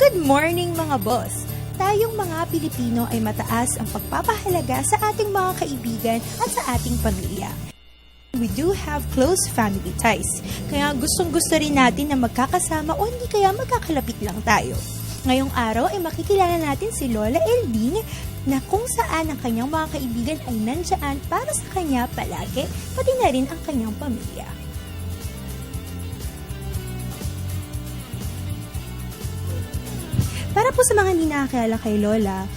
Good morning mga boss! Tayong mga Pilipino ay mataas ang pagpapahalaga sa ating mga kaibigan at sa ating pamilya. We do have close family ties, kaya gustong-gusto rin natin na magkakasama o hindi kaya magkakalapit lang tayo. Ngayong araw ay makikilala natin si Lola Elding na kung saan ang kanyang mga kaibigan ay nandiyan para sa kanya palagi, pati na rin ang kanyang pamilya. Para po sa mga hindi nakakilala kay Lola,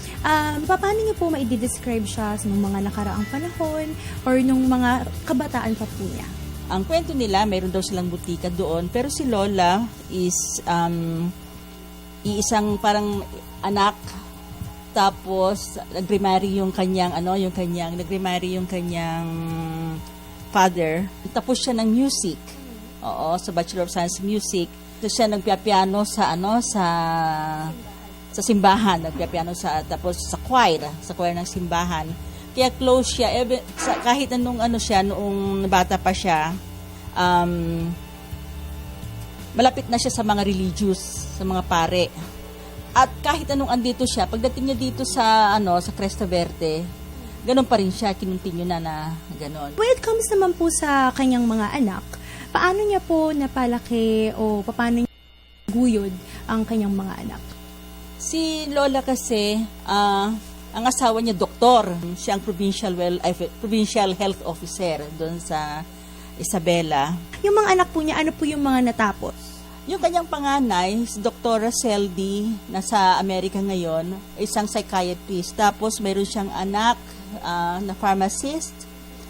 paano niyo po ma-describe siya sa mga nakaraang panahon or nung mga kabataan pa po niya? Ang kwento nila, mayroon daw silang butika doon, pero si Lola is iisang parang anak, tapos nag-remarry yung kanyang father. Tapos siya ng music. Oo, sa Bachelor of Science Music. Tapos siya nagpiano sa simbahan, nagpiano tapos sa choir ng simbahan. Kaya close siya kahit noong bata pa siya, malapit na siya sa mga religious, sa mga pare. At kahit anong andito siya, pagdating niya dito sa Cresta Verde, ganun pa rin siya, kinuntinyo na ganun. When it comes naman po sa kanyang mga anak, paano niya po napalaki o paano niya guyod ang kanyang mga anak? Si Lola kasi, ang asawa niya doktor. Siya ang provincial health officer doon sa Isabela. Yung mga anak po niya, ano po yung mga natapos? Yung kanyang panganay, si Dr. Seldy, nasa Amerika ngayon, isang psychiatrist. Tapos mayroon siyang anak na pharmacist,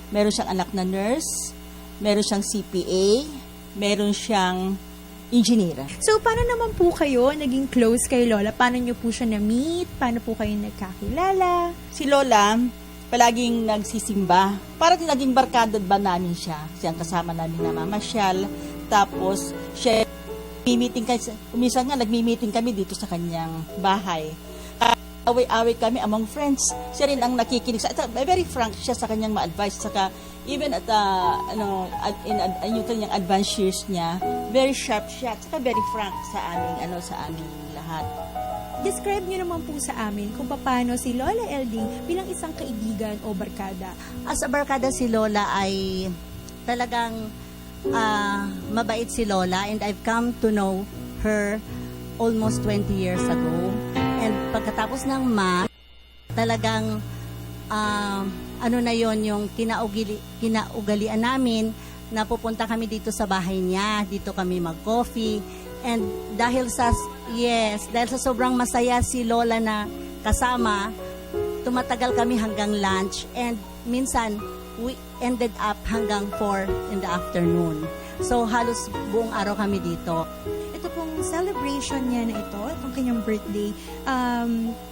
mayroon siyang anak na nurse, mayroon siyang CPA, mayroon siyang engineer. So, paano naman po kayo naging close kay Lola? Paano niyo po siya na-meet? Paano po kayo nagkakilala? Si Lola, palaging nagsisimba. Parang naging barkada ba namin siya. Siyang kasama namin na mamasyal. Tapos, siya minsan nga nagmi-meeting kami dito sa kanyang bahay. Away-away kami among friends. Siya rin ang nakikinig very frank siya sa kanyang ma-advise. Saka even at yung kanyang advanced years niya, very sharp siya. Saka very frank sa aming lahat. Describe niyo naman po sa amin kung paano si Lola Elding bilang isang kaibigan o barkada. As a barkada, si Lola ay talagang mabait si Lola, and I've come to know her almost 20 years ago. And pagkatapos ng talagang na yon yung kinaugalian namin na pupunta kami dito sa bahay niya, dito kami mag-coffee. And dahil sa sobrang masaya si Lola na kasama, tumatagal kami hanggang lunch, and minsan we ended up hanggang 4 in the afternoon. So halos buong araw kami dito. Ito pong celebration niya na ito, itong kanyang birthday,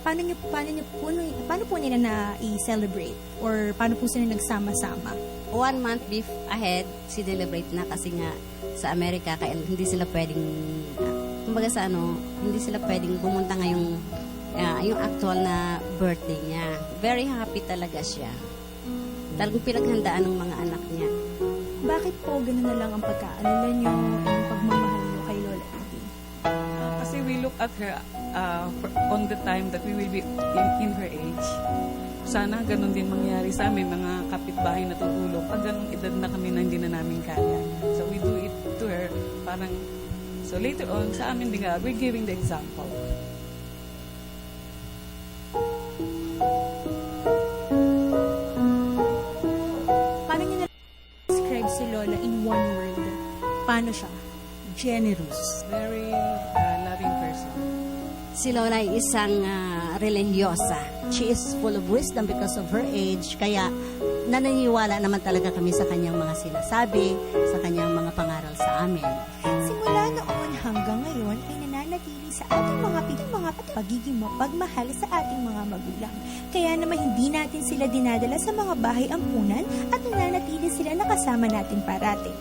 paano po nila na i-celebrate? Or paano po sila nagsama-sama? 1 month ahead, celebrate na kasi nga sa Amerika, kaya hindi sila pwedeng, hindi sila pwedeng pumunta ngayong yung actual na birthday niya. Very happy talaga siya. Talagang pinaghandaan ng mga anak niya. Bakit po gano'n na lang ang pagkaalala niyo, ang pagmamahal niyo kay Lola Elding? Kasi we look at her on the time that we will be in her age. Sana ganun din mangyari sa amin, mga kapitbahay na tutulong. Pag ganun edad na kami na hindi na namin kaya. So we do it to her. So later on, sa amin din we're giving the example. Paano niyo na-describe si Lola in one word? Paano siya? Generous. Very loving person. Si Lola ay isang religyosa. She is full of wisdom because of her age, kaya naniniwala naman talaga kami sa kanyang mga sinasabi, sa kanyang mga pangaral sa amin. Simula noon hanggang ngayon ay nananatili sa ating mga pagiging mapagmahal sa ating mga magulang. Kaya naman hindi natin sila dinadala sa mga bahay ampunan at nananatili sila nakasama natin parati.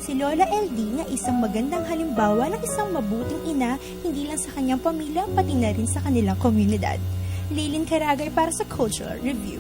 Si Lola Elding ay isang magandang halimbawa ng isang mabuting ina, hindi lang sa kanyang pamilya, pati na rin sa kanilang komunidad. Leilyn Caragay para sa Cultural Review.